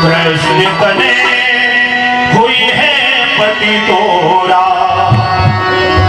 कृष्ण तने हुई है पति तोरा।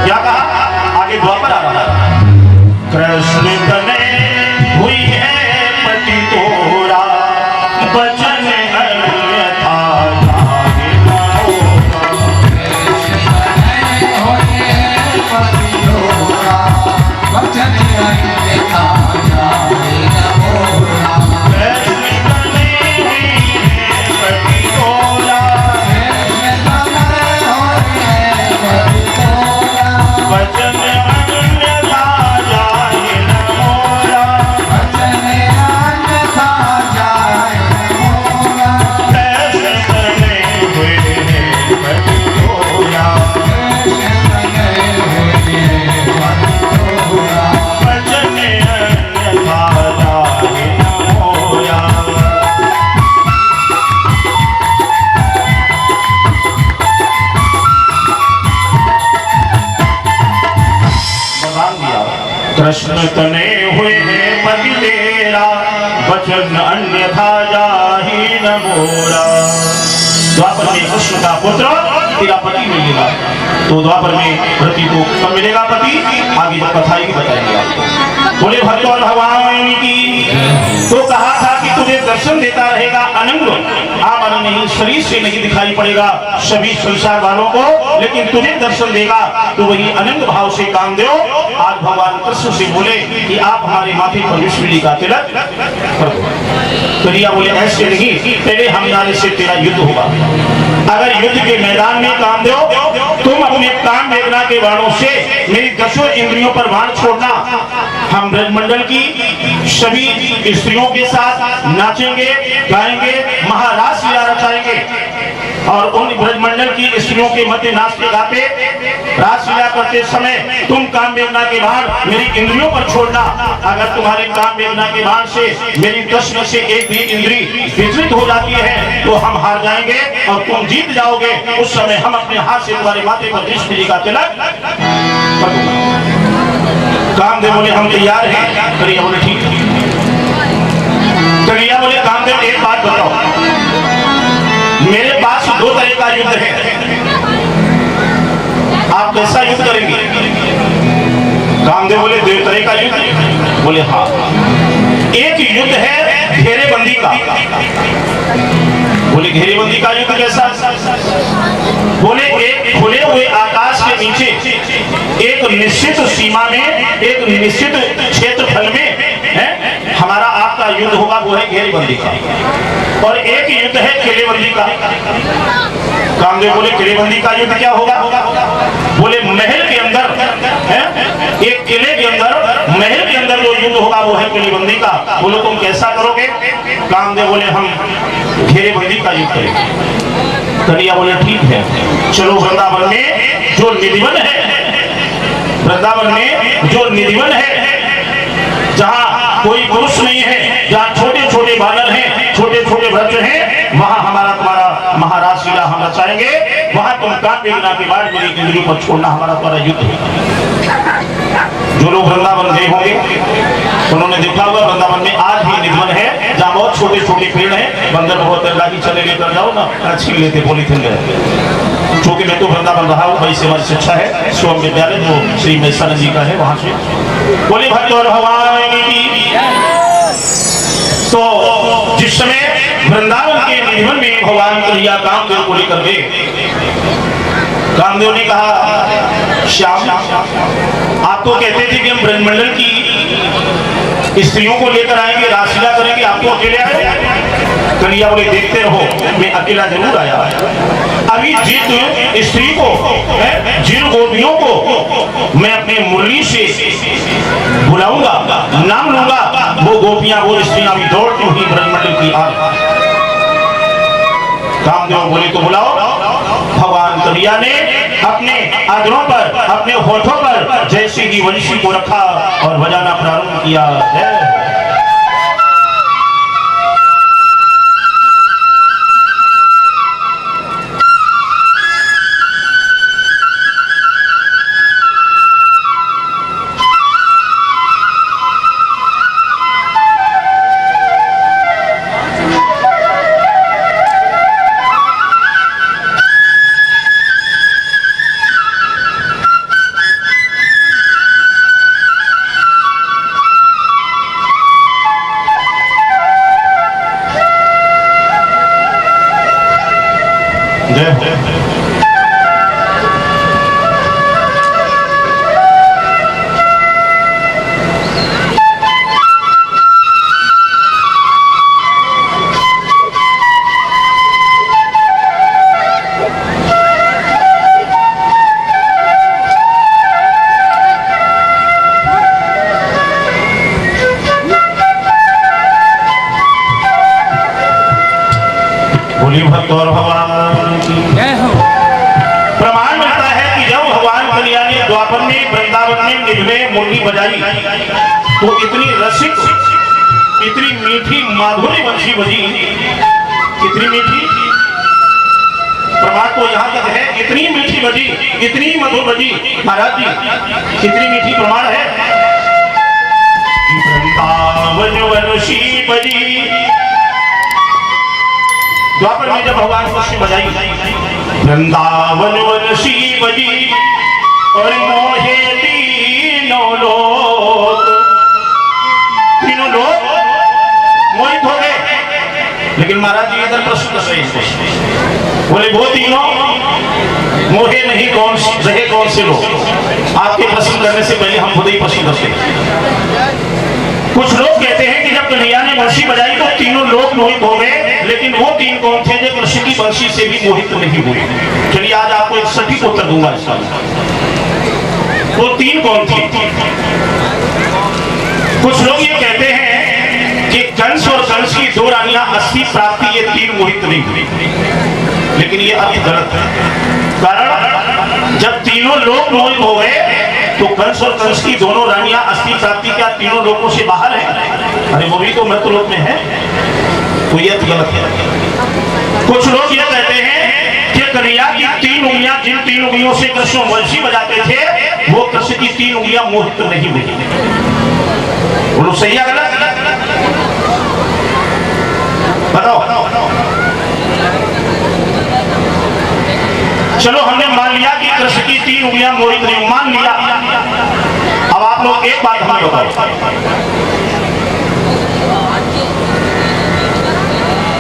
क्या कहा? आगे द्वापर आ रहा है। कृष्ण तने हुई है पति तोरा, बचन अन्यथा जागे न होगा। पति तोरा, बचन अन्यथा जागे न होगा। कृष्ण तने हुए पति तेरा, वचन अन्यथा जाहि न मोरा। द्वापर में कृष्ण का पुत्र तेरा पति मिलेगा, तो द्वापर में रति को कब मिलेगा पति? आगे जब कथा ही बताएंगे आपको। बोले भक्त और भगवान की। तो कहा था कि तुझे दर्शन देता रहेगा अनंग, आमर नहीं, शरीर से नहीं दिखाई पड़ेगा सभी संसार वालों को, लेकिन तुझे दर्शन देगा तो वही अनंग भाव से काम दो। आज भगवान कृष्ण से बोले कि आप हमारे माथे पर विष्णु का तिलक कर दो। तो रिया बोले ऐसे नहीं, पहले हमारे से तेरा युद्ध होगा। अगर युद्ध के मैदान में काम दो, तुम अपने काम वेदना के बाणों से मेरी 10 इंद्रियों पर बाण छोड़ना। हम ब्रजमंडल की सभी स्त्रियों के साथ नाचेंगे, गाएंगे, महारास लीला रचाएंगे और उन ब्रजमंडल की स्त्रियों के मध्य नाचते गाते रासलीला करते समय तुम काम वेदना के बाण मेरी इंद्रियों पर छोड़ना। अगर तुम्हारे काम वेदना के बाण से मेरी 10 में से एक भी इंद्री विचलित हो जाती है तो हम हार जाएंगे और तुम जीत जाओगे। उस समय हम अपने हाथ से तुम्हारे माथे पर कृष्ण जी का तिलक कर दूंगा। कामदेव बोले हम तैयार हैं। करिया बोले ठीक है। करिया बोले कामदेव एक बात बताओ, मेरे पास 2 तरह का युद्ध है, आप कैसा युद्ध करेंगे? कामदेव बोले 2 तरह का युद्ध? बोले हाँ। एक युद्ध है घेरेबंदी का। बोले घेरेबंदी का युद्ध कैसा? बोले एक खुले हुए आकाश के नीचे एक निश्चित सीमा में, एक निश्चित क्षेत्रफल में है हमारा आपका युद्ध होगा, वो है घेरेबंदी का। और एक युद्ध है किलेबंदी का। कामदेव बोले किलेबंदी का युद्ध क्या होगा? बोले महल के अंदर है, एक किले के अंदर, महल के अंदर जो युद्ध होगा वो है किलेबंदी का। बोलो तुम कैसा करोगे? कामदेव बोले हम घेरेबंदी का युद्ध करेंगे। कन्हैया बोले ठीक है, चलो वृंदावन में जो निधिवन है, वृंदावन में जो निधिवन है, जहाँ कोई पुरुष नहीं है, जहाँ छोटे छोटे बानर हैं, छोटे छोटे बच्चे हैं, वहाँ हमारा तुम्हारा महाराज लीला हम रचाएंगे। वहाँ तुम काम वेदना के बाद मेरी इंद्रियों पर छोड़ना, हमारा तुम्हारा युद्ध है। जो लोग वृंदावन गए होंगे उन्होंने देखा होगा वृंदावन में आज भी निधन है, जहाँ बहुत छोटे छोटे पेड़ हैं, बंदर बहुत लाठी चले लेकर जाओ ना, छीन लेते पॉलीथिन गए। चूंकि मैं तो वृंदावन रहा हूँ, वही से हमारी शिक्षा है। स्वयं विद्यालय जो श्री मैसानंद जी का है, वहां से बोले भक्त और भगवान की। तो जिस समय वृंदावन के निधन में भगवान कन्हैया कामदेव को लेकर गए, कामदेव ने कहा श्याम आप तो कहते थे कि हम ब्रजमंडल की स्त्रियों को लेकर आएंगे, रासलीला करेंगे, आप तो अकेले आए। कन्हैया बोले देखते रहो, मैं अकेला जरूर आया। अभी जिन स्त्री को, जिन गोपियों को मैं अपने मुरली से बुलाऊंगा, नाम लूंगा, वो गोपियां, वो स्त्रियां भी दौड़ती हुई ब्रजमंडल की आ। कामदेव बोले तो बुलाओ। भगवान कन्हैया ने अपने आंचलों पर, अपने होठों पर जैसे ही वंशी को रखा और बजाना प्रारंभ किया है। जय हो। बोली भक्त और भगवान की जय हो। प्रमाण मिलता है कि जब भगवान कन्हैया ने द्वापर में वृंदावन में निज में मुरली बजाई तो इतनी रसिक, इतनी मीठी माधुरी बंशी बजी, इतनी मीठी, प्रमाण तो यहाँ तक है, इतनी मीठी बजी, इतनी मधुर बजी महाराज जी, इतनी मीठी प्रमाण है। वृंदावन वंशी बजी, द्वापर में जब भगवान कृष्ण बजाई वृंदावन वंशी बजी और मोहे तीनों लोग मोहित हो गए। लेकिन महाराज जी इधर प्रश्न कर रहे हैं, बोले वो तीनों मोहे नहीं, कौन रहे कौन से लोग? आपके प्रश्न करने से पहले हम खुद ही प्रश्न करते हैं। कुछ लोग कहते हैं कि जब कन्हैया ने बंशी बजाई तो तीनों लोग मोहित हो गए, लेकिन वो तीन कौन थे जो कृष्ण की बंशी से भी मोहित नहीं हुए? चलिए आज आपको एक सटीक उत्तर दूंगा इसका। वो तीन कौन थे? कुछ लोग ये कहते हैं कि कंस और कंस की दो रानियां अस्थि प्राप्ति, ये तीन मोहित नहीं हुए, लेकिन ये अर्थ गलत है। कारण जब तीनों लोग मोहित हो गए तो कंस और कंस की दोनों रानियां अस्थि प्राप्ति क्या तीनों लोगों से बाहर हैं? अरे वो भी तो मृत्युलोक में है, तो ये तो गलत है। कुछ लोग ये कहते हैं कि कन्हैया की तीन उंगलियां, जिन तीन उंगलियों से कृष्ण वंशी बजाते थे, वो कृष्ण की तीन उंगलियां मोहित नहीं हुई। बोलो सही है गलत? बताओ। चलो हमने मान लिया कि कृष्ण की तीन उंगलियां मोहित नहीं, मान लिया। अब आप लोग एक बात हमें बताओ,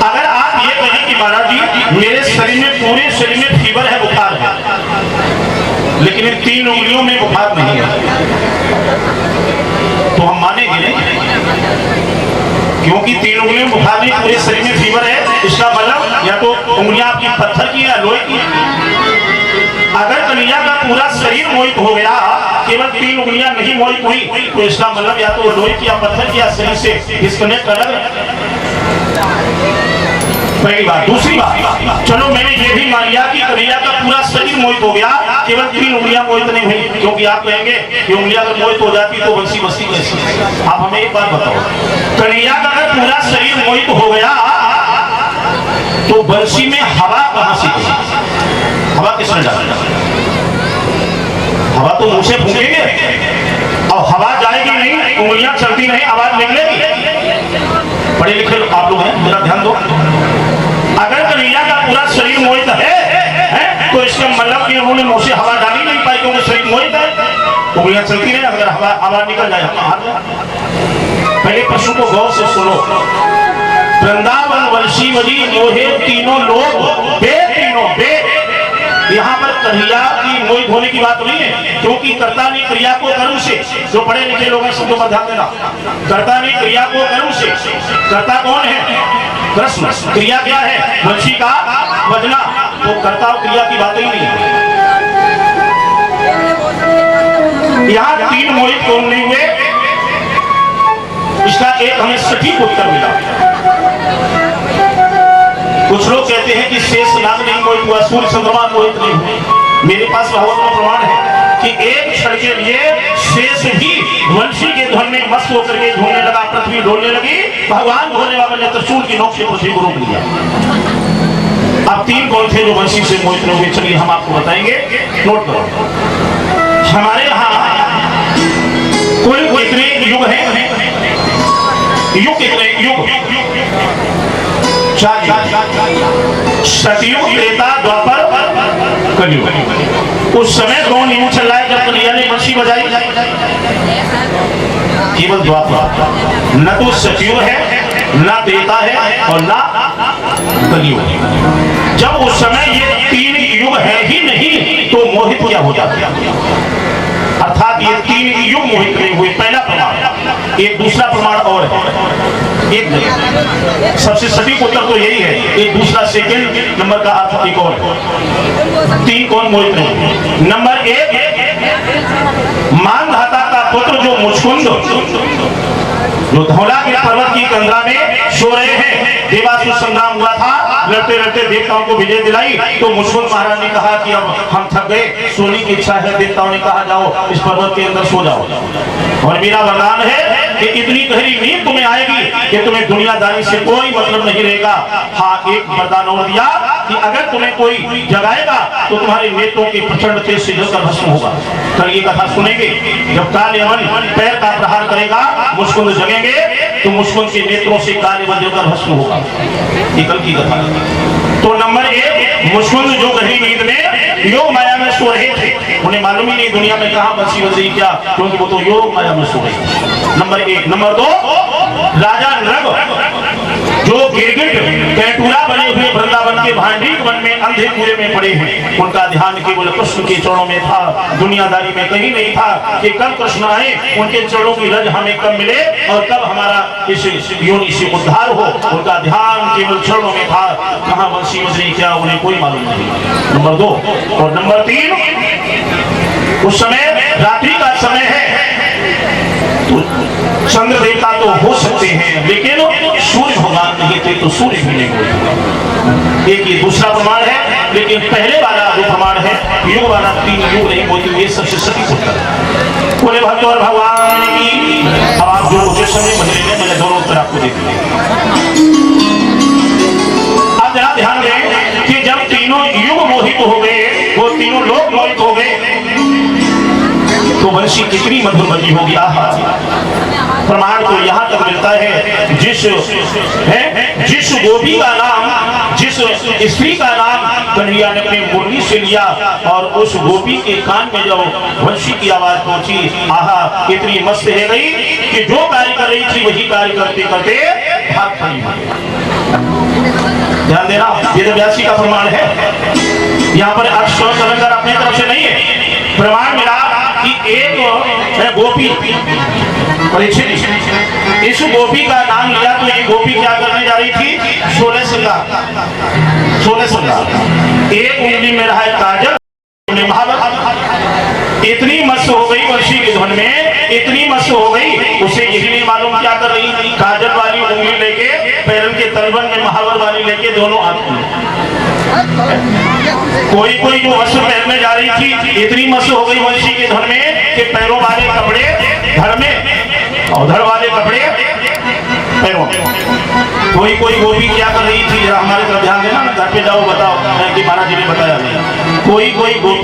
अगर आप ये कहें कि महाराज जी मेरे शरीर में, पूरे शरीर में फीवर है, बुखार है, लेकिन इन तीन उंगलियों में बुखार नहीं है, तो हम मानेंगे नहीं, क्योंकि तीन उंगलियों में बुखार नहीं, पूरे शरीर में फीवर है। इसका मतलब या तो उंगलियां आपकी पत्थर की या लोहे की। अगर कन्हैया का पूरा शरीर मोहित हो गया, केवल तीन उंगलियां नहीं मोहित हुई, तो इसका मतलब या तो लोहे की या पत्थर की या शरीर से डिस्कनेक्ट अलग है। पहली बात। दूसरी बात, चलो मैंने ये भी मान लिया कि कन्हैया का पूरा शरीर मोहित हो गया, केवल तीन उंगलियां मोहित नहीं हुई, क्योंकि आप कहेंगे कि उंगलियां अगर मोहित हो जाती तो बंसी बस्ती कैसी? आप हमें एक बात बताओ, कन्हैया का अगर पूरा शरीर मोहित हो गया तो बंसी में हवा कहां से गई? हवा किसने डाला? हवा तो मुंह से फूकेंगे और हवा जाएगी नहीं, उंगलियां चलती नहीं, आवाज निकलेगी। पढ़े लिखे आप लोग हैं, मेरा ध्यान दो। अगर कन्हैया का पूरा शरीर मोहित है तो इसका मतलब कि उन्होंने मुंह से हवा डाली नहीं पाई, क्योंकि शरीर मोहित है, उंगलियां चलती नहीं, अगर हवा आवाज निकल जाए हम हार जाए। पहले प्रश्न को गौर से सुनो। वृंदावन वंशी बजी मोहे तीनों लोग, बे तीनों बे, यहाँ पर कन्हैया की मोहित होने की बात नहीं है, क्योंकि कर्ता ने क्रिया को कर्म से, जो पढ़े लिखे लोग हैं शब्दों पर ध्यान देना, कर्ता ने क्रिया को कर्म से, कर्ता कौन है? कृष्ण। क्रिया क्या है? वंशी का बजना, तो कर्ता और क्रिया की बात ही नहीं है। यहाँ तीन मोहित कौन नहीं हुए? इसका एक हमें सटीक उत्तर मिला। कुछ लोग कहते हैं कि शेष नाग नहीं मोहित हुआ, सूर्य चंद्रमा मोहित नहीं हुए। मेरे पास बहुत बड़ा प्रमाण है कि एक क्षण के लिए शेष भी वंशी के ध्वन में मस्त होकर के झूमने लगा, पृथ्वी डोलने लगी, भगवान भोले बाबा ने त्रिशूल की नोक से पृथ्वी को रोक लिया। अब तीन कौन थे जो वंशी से मोहित नहीं हुए? चलिए हम आपको बताएंगे, नोट करो। हमारे यहाँ कुल कितने युग हैं? युग कितने? युग सतयुग, त्रेता, द्वापर, कलयुग। उस समय कौन युग चल रहा है जब कन्हैया ने बंशी बजाई? केवल द्वापर। न तो सतयुग है, न त्रेता है और न कलयुग। जब उस समय ये 3 युग है ही नहीं तो मोहित क्या हो जाते, अर्थात ये 3 युग मोहित नहीं हुए। पहला प्रमाण। एक दूसरा प्रमाण और है, एक सबसे सटीक उत्तर तो यही है, एक दूसरा सेकंड नंबर का अर्थ एक और है। 3 कौन मोहित नहीं। नंबर 1, मानधाता का पुत्र जो मुचकुंद, जो धौला के पर्वत की कंदरा में सो रहे हैं। देवासुर संग्राम हुआ था, लड़ते लड़ते देवताओं को विजय दिलाई, तो मुचकुंद महाराज ने कहा कि अब हम थक गए, सोने की इच्छा है। देवताओं ने कहा जाओ इस पर्वत के अंदर सो जाओ, और मेरा वरदान है कि इतनी गहरी नींद तुम्हें आएगी कि तुम्हें दुनियादारी से कोई मतलब नहीं रहेगा। हाँ, एक वरदान और दिया कि अगर तुम्हें कोई जगाएगा तो तुम्हारे नेत्रों के प्रचंड तेज से जलकर भस्म होगा। कल ये कथा सुनेंगे, जब काल यमन पैर का प्रहार करेगा, मुचकुंद जगेंगे तो मुचकुंद के नेत्रों से काल यमन जलकर भस्म होगा। ये कल की कथा है। तो नंबर 1, मुचकुंद जो गहरी नींद में योग माया में सो रहे थे, उन्हें मालूम ही नहीं दुनिया में कहां बंसी बजी क्या, क्योंकि वो तो योग माया में सो रहे। नंबर 1। नंबर 2, राजा नृग जो गिरगिट कैटूरा बने हुए वृंदावन के भांडीक वन में अंधे कुएं में पड़े हैं, उनका ध्यान केवल कृष्ण के चरणों में था, दुनियादारी में कहीं नहीं था कि कब कृष्ण आए, उनके चरणों की रज हमें कब मिले और कब हमारा इस योनि से उद्धार हो। उनका ध्यान केवल चरणों में था, कहां बंसी बजी क्या उन्हें कोई मालूम नहीं। नंबर 2। और नंबर 3, उस समय रात्रि का समय है, चंद्र देवता तो हो सकते हैं लेकिन सूर्य भगवान नहीं थे तो सूर्य भी नहीं होते। एक ये दूसरा प्रमाण है, लेकिन पहले वाला जो प्रमाण है युग वाला 3 युग नहीं होते, ये सबसे सटीक उत्तर है। बोले भक्त और भगवान की। अब आप जो उचित समय बदले में मैंने दोनों उत्तर आपको दे दिए। अब जरा ध्यान दें कि जब तीनों युग मोहित हो गए, वो तीनों लोग मोहित हो गए, तो वंशी कितनी मधुर बजी होगी। प्रमाण तो यहाँ तक मिलता है, जिस गोपी का नाम, जिस स्त्री का नाम कन्हैया ने अपनी मुरली से लिया और उस गोपी के कान में जब वंशी की आवाज पहुंची, आहा, इतनी मस्त है गई कि जो कार्य कर रही थी वही कार्य करते करते भाग खड़ी। ध्यान देना, वेद व्यासी का प्रमाण है, यहाँ पर अक्षर अलंकार अपने तरफ से नहीं है। प्रमाण मिला कि एक है गोपी परीक्षित, इस गोपी का नाम लिया तो ये गोपी क्या करने जा रही थी, 16 श्रृंगार। एक उंगली में रहा है काजल, इतनी मस्त हो गई वंशी के धुन में, इतनी मस्त हो गई, उसे यही नहीं मालूम क्या कर रही थी। काजल वाली उंगली लेके पैरन के तलवन में महावर वाली लेके दोनों हाथ में, कोई कोई जो वस्त्र पहनने जा रही थी, इतनी मस्त हो गई वंशी के धुन में कि पैरों वाले कपड़े धड़ में और धड़ वाले कपड़े पैरों में। कोई कोई गोपी क्या कर रही थी, हमारे तरफ ध्यान देना ना, घर पे जाओ बताओ कि महाराज जी ने बताया नहीं। कोई कोई गोपी